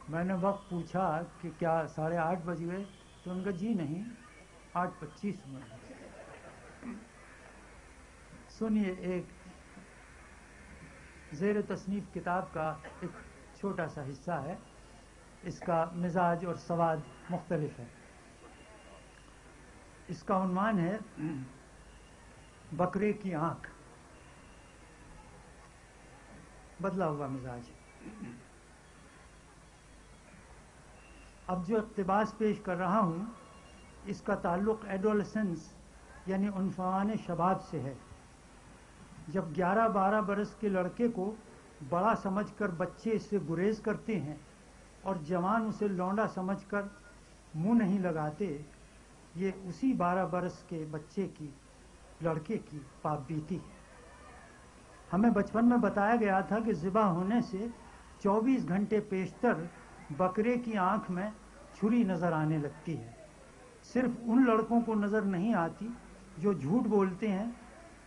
میں نے وقت پوچھا کہ کیا 8:30 بج گئے؟ تو ان کا جی نہیں، 8:25 ہوئے۔ سنیے، ایک زیر تصنیف کتاب کا ایک چھوٹا سا حصہ ہے، اس کا مزاج اور سواد مختلف ہے۔ اس کا عنوان ہے بکرے کی آنکھ، بدلا ہوا مزاج۔ اب جو اقتباس پیش کر رہا ہوں اس کا تعلق ایڈولسنس یعنی عنفوان شباب سے ہے، جب 11-12 برس کے لڑکے کو بڑا سمجھ کر بچے اس سے گریز کرتے ہیں اور جوان اسے لونڈا سمجھ کر منہ نہیں لگاتے۔ یہ اسی 12 برس کے بچے کی، لڑکے کی پاپ بیتی ہے۔ ہمیں بچپن میں بتایا گیا تھا کہ ذبح ہونے سے 24 گھنٹے پیشتر بکرے کی آنکھ میں چھری نظر آنے لگتی ہے۔ صرف ان لڑکوں کو نظر نہیں آتی جو جھوٹ بولتے ہیں،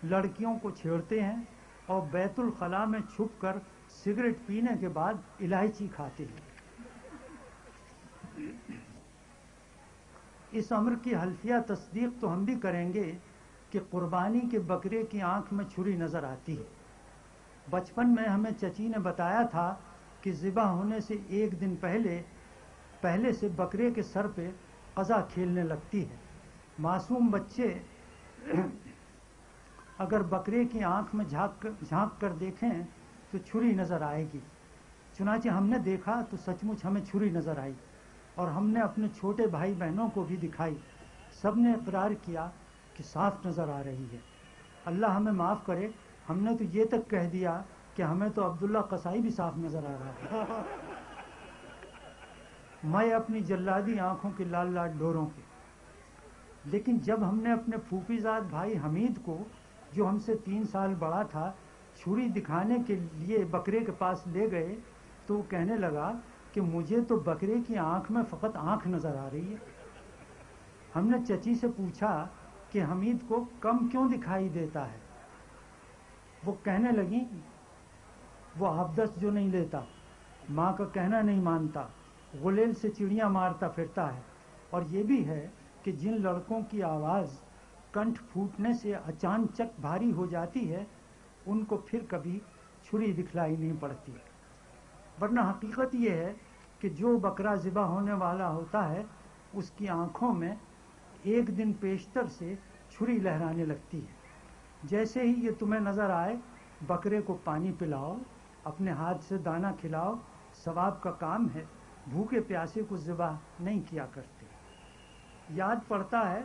لڑکیوں کو چھیڑتے ہیں اور بیت الخلاء میں چھپ کر سگریٹ پینے کے بعد الائچی کھاتے ہیں۔ اس امر کی حلفیہ تصدیق تو ہم بھی کریں گے کہ قربانی کے بکرے کی آنکھ میں چھری نظر آتی ہے۔ بچپن میں ہمیں چچی نے بتایا تھا کہ ذبح ہونے سے ایک دن پہلے سے بکرے کے سر پہ قضا کھیلنے لگتی ہے۔ معصوم بچے اگر بکرے کی آنکھ میں جھانک کر دیکھیں تو چھری نظر آئے گی۔ چنانچہ ہم نے دیکھا تو سچ مچ ہمیں چھری نظر آئی اور ہم نے اپنے چھوٹے بھائی بہنوں کو بھی دکھائی۔ سب نے اقرار کیا کہ صاف نظر آ رہی ہے۔ اللہ ہمیں معاف کرے، ہم نے تو یہ تک کہہ دیا کہ ہمیں تو عبداللہ قصائی بھی صاف نظر آ رہا ہے۔ میں اپنی جلادی آنکھوں کے لال لال ڈوروں کے۔ لیکن جب ہم نے اپنے پھوپھی زاد بھائی حمید کو، جو ہم سے 3 سال بڑا تھا، چھری دکھانے کے لیے بکرے کے پاس لے گئے تو وہ کہنے لگا کہ مجھے تو بکرے کی آنکھ میں فقط آنکھ نظر آ رہی ہے۔ ہم نے چچی سے پوچھا کہ حمید کو کم کیوں دکھائی دیتا ہے؟ وہ کہنے لگی وہ آبدست جو نہیں لیتا، ماں کا کہنا نہیں مانتا، غلیل سے چڑیاں مارتا پھرتا ہے، اور یہ بھی ہے کہ جن لڑکوں کی آواز کنٹھ پھوٹنے سے اچانچک بھاری ہو جاتی ہے ان کو پھر کبھی چھری دکھلائی نہیں پڑتی۔ ورنہ حقیقت یہ ہے کہ جو بکرا ذبح ہونے والا ہوتا ہے اس کی آنکھوں میں ایک دن پیشتر سے چھری لہرانے لگتی ہے۔ جیسے ہی یہ تمہیں نظر آئے، بکرے کو پانی پلاؤ، اپنے ہاتھ سے دانہ کھلاؤ، ثواب کا کام ہے، بھوکے پیاسے کو ذبح نہیں کیا کرتے۔ یاد پڑتا ہے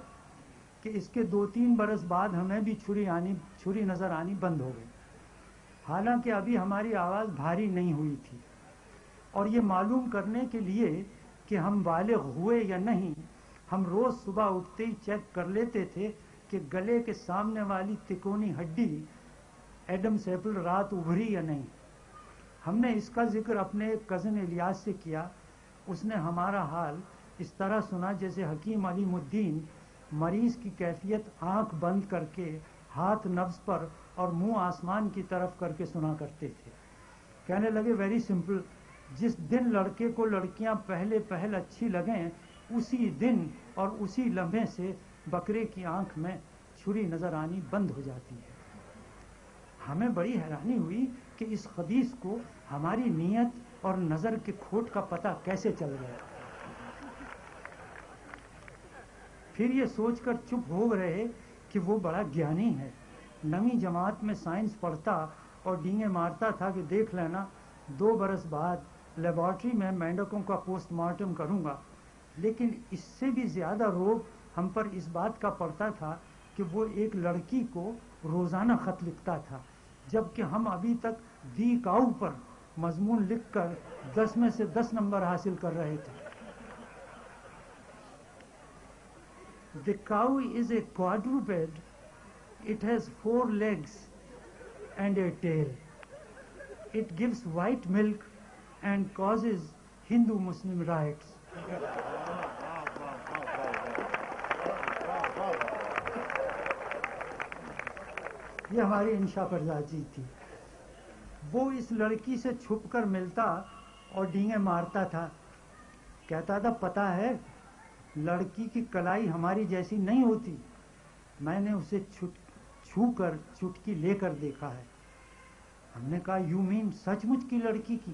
کہ اس کے 2-3 برس بعد ہمیں بھی چھری نظر آنی بند ہو گئی، حالانکہ ابھی ہماری آواز بھاری نہیں ہوئی تھی۔ اور یہ معلوم کرنے کے لیے کہ ہم بالغ ہوئے یا نہیں، ہم روز صبح اٹھتے ہی چیک کر لیتے تھے کہ گلے کے سامنے والی تکونی ہڈی ایڈم سیپل رات ابھری یا نہیں۔ ہم نے اس کا ذکر اپنے ایک کزن الیاس سے کیا۔ اس نے ہمارا حال اس طرح سنا جیسے حکیم علیم الدین مریض کی کیفیت آنکھ بند کر کے، ہاتھ نبض پر اور منہ آسمان کی طرف کر کے سنا کرتے تھے۔ کہنے لگے ویری سمپل، جس دن لڑکے کو لڑکیاں پہل اچھی لگیں اسی دن اور اسی لمحے سے بکرے کی آنکھ میں چھری نظر آنی بند ہو جاتی ہے۔ ہمیں بڑی حیرانی ہوئی کہ اس حدیث کو ہماری نیت اور نظر کے کھوٹ کا پتہ کیسے چل گیا۔ پھر یہ سوچ کر چپ ہو رہے کہ وہ بڑا گیانی ہے۔ 9ویں جماعت میں سائنس پڑھتا اور ڈینگے مارتا تھا کہ دیکھ لینا 2 برس بعد لیبارٹری میں مینڈکوں کا پوسٹ مارٹم کروں گا۔ لیکن اس سے بھی زیادہ روب ہم پر اس بات کا پڑتا تھا کہ وہ ایک لڑکی کو روزانہ خط لکھتا تھا، جبکہ ہم ابھی تک دی کاؤ پر مضمون لکھ کر 10 میں سے 10 نمبر حاصل کر رہے تھے۔ The cow is a quadruped. It has 4 legs and a tail. It gives white milk and causes Hindu-Muslim riots. یہ ہماری انشا پردازی تھی۔ وہ اس لڑکی سے چھپ کر ملتا اور ڈینگے مارتا تھا کہتا تھا پتہ ہے لڑکی کی کلائی ہماری جیسی نہیں ہوتی، میں نے اسے چھو کر چٹکی لے کر دیکھا ہے۔ ہم نے کہا یو مین سچ مچ کی لڑکی کی؟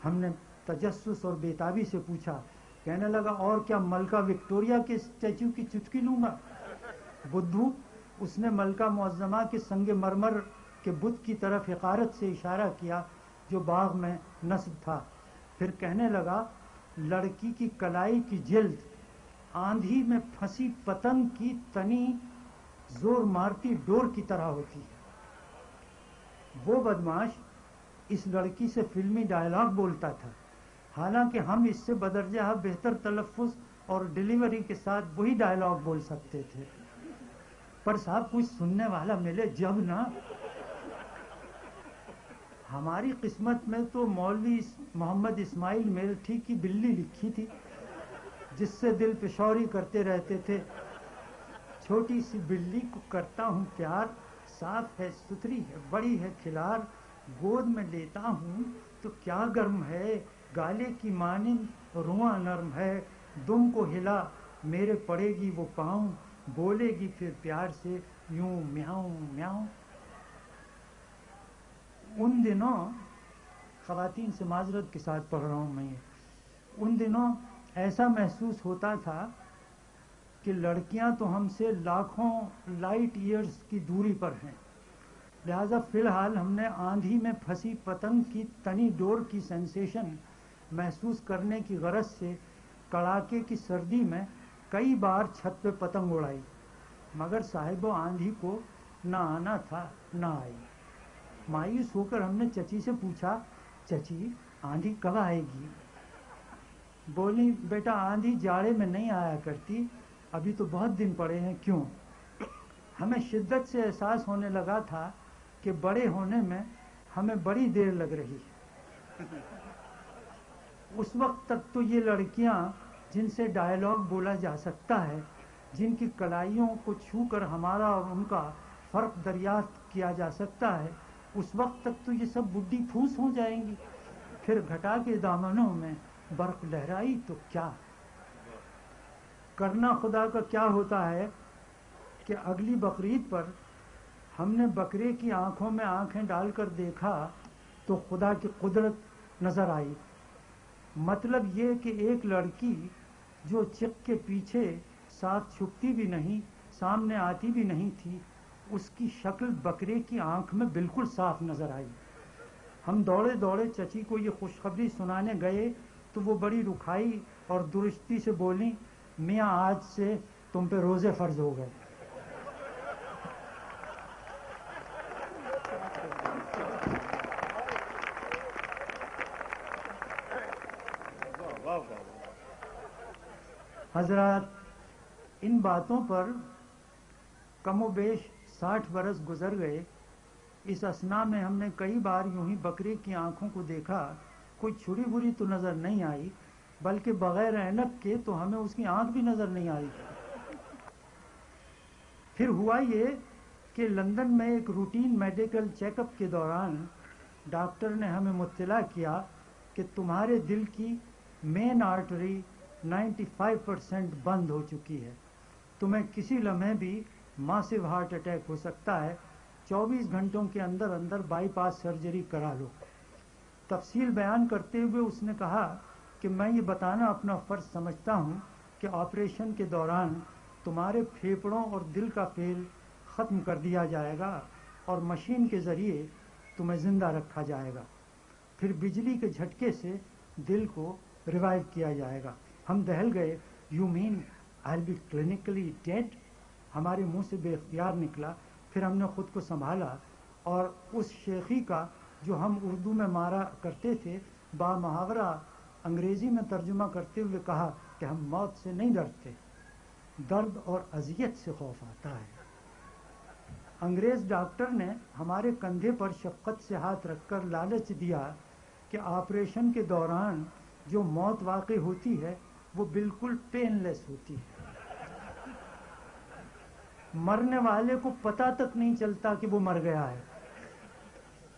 ہم نے تجسس اور بیتابی سے پوچھا۔ کہنے لگا اور کیا ملکہ وکٹوریہ کے اسٹیچو کی چٹکی لوں گا؟ بدھو، اس نے ملکہ معظمہ کے سنگ مرمر کے بت کی طرف حقارت سے اشارہ کیا جو باغ میں نصب تھا، پھر کہنے لگا لڑکی کی کلائی کی جلد آندھی میں پھنسی پتنگ کی تنی زور مارتی ڈور کی طرح ہوتی ہے۔ وہ بدماش اس لڑکی سے فلمی ڈائلاگ بولتا تھا، حالانکہ ہم اس سے بدرجہ بہتر تلفظ اور ڈیلیوری کے ساتھ وہی ڈائلاگ بول سکتے تھے، پر صاحب کوئی سننے والا ملے جب نا۔ ہماری قسمت میں تو مولوی محمد اسماعیل میلٹھی کی بلی لکھی تھی جس سے دل پشوری کرتے رہتے تھے، چھوٹی سی بلی کو کرتا ہوں پیار، صاف ہے ستھری ہے بڑی ہے کھلار، گود میں لیتا ہوں تو کیا گرم ہے، گالے کی مانند رواں نرم ہے، دم کو ہلا میرے پڑے گی وہ پاؤں، بولے گی پھر پیار سے یوں میاؤں میاؤں۔ ان دنوں خواتین سے معذرت کے ساتھ پڑھ رہا ہوں میں یہ، ان دنوں ایسا محسوس ہوتا تھا کہ لڑکیاں تو ہم سے لاکھوں لائٹ ایئرز کی دوری پر ہیں، لہذا فی الحال ہم نے آندھی میں پھنسی پتنگ کی تنی ڈور کی سینسیشن محسوس کرنے کی غرض سے کڑاکے کی سردی میں کئی بار چھت پہ پتنگ اڑائی، مگر صاحب آندھی کو نہ آنا تھا نہ آئی۔ مایوس ہو کر ہم نے چچی سے پوچھا، چچی آندھی کب آئے گی؟ بولی بیٹا آندھی جاڑے میں نہیں آیا کرتی، ابھی تو بہت دن پڑے ہیں۔ کیوں؟ ہمیں شدت سے احساس ہونے لگا تھا کہ بڑے ہونے میں ہمیں بڑی دیر لگ رہی ہے۔ اس وقت تک تو یہ لڑکیاں جن سے ڈائلاگ بولا جا سکتا ہے، جن کی کلائیوں کو چھو کر ہمارا اور ان کا فرق دریافت کیا جا سکتا ہے، اس وقت تک تو یہ سب بڈھی پھوس ہو جائیں گی، پھر گھٹا کے دامنوں میں برق لہرائی تو کیا کرنا۔ خدا کا کیا ہوتا ہے کہ اگلی بقرعید پر ہم نے بکرے کی آنکھوں میں آنکھیں ڈال کر دیکھا تو خدا کی قدرت نظر آئی۔ مطلب یہ کہ ایک لڑکی جو چک کے پیچھے ساتھ چھپتی بھی نہیں سامنے آتی بھی نہیں تھی، اس کی شکل بکرے کی آنکھ میں بالکل صاف نظر آئی۔ ہم دوڑے دوڑے چچی کو یہ خوشخبری سنانے گئے تو وہ بڑی رکھائی اور درستی سے بولیں، میاں آج سے تم پہ روزے فرض ہو گئے۔ حضرات، ان باتوں پر کم و بیش 60 برس گزر گئے۔ اس اثنا میں ہم نے کئی بار یوں ہی بکرے کی آنکھوں کو دیکھا، کوئی چھری بری تو نظر نہیں آئی، بلکہ بغیر اینک کے تو ہمیں اس کی آنکھ بھی نظر نہیں آئی تھی۔ پھر ہوا یہ کہ لندن میں ایک روٹین میڈیکل چیک اپ کے دوران ڈاکٹر نے ہمیں مطلع کیا کہ تمہارے دل کی مین آرٹری 95% بند ہو چکی ہے، تمہیں کسی لمحے بھی ماسیو ہارٹ اٹیک ہو سکتا ہے، 24 گھنٹوں کے اندر اندر بائی پاس سرجری کرا لو۔ تفصیل بیان کرتے ہوئے اس نے کہا کہ میں یہ بتانا اپنا فرض سمجھتا ہوں کہ آپریشن کے دوران تمہارے پھیپھڑوں اور دل کا فیل ختم کر دیا جائے گا اور مشین کے ذریعے تمہیں زندہ رکھا جائے گا، پھر بجلی کے جھٹکے سے دل کو ریوائیو کیا جائے گا۔ ہم دہل گئے۔ You mean I be clinically dead? ہمارے منہ سے بے اختیار نکلا۔ پھر ہم نے خود کو سنبھالا اور اس شیخی کا جو ہم اردو میں مارا کرتے تھے با محاورہ انگریزی میں ترجمہ کرتے ہوئے کہا کہ ہم موت سے نہیں ڈرتے، درد اور اذیت سے خوف آتا ہے۔ انگریز ڈاکٹر نے ہمارے کندھے پر شفقت سے ہاتھ رکھ کر لالچ دیا کہ آپریشن کے دوران جو موت واقع ہوتی ہے وہ بالکل پین لیس ہوتی ہے، مرنے والے کو پتہ تک نہیں چلتا کہ وہ مر گیا ہے۔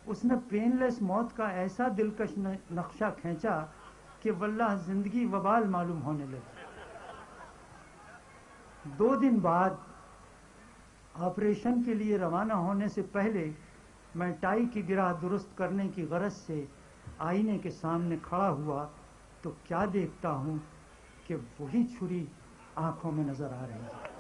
اس نے پین لیس موت کا ایسا دلکش نقشہ کھینچا کہ واللہ زندگی وبال معلوم ہونے لگی۔ 2 دن بعد آپریشن کے لیے روانہ ہونے سے پہلے میں ٹائی کی گرہ درست کرنے کی غرض سے آئینے کے سامنے کھڑا ہوا تو کیا دیکھتا ہوں کہ وہی چھری آنکھوں میں نظر آ رہی ہے۔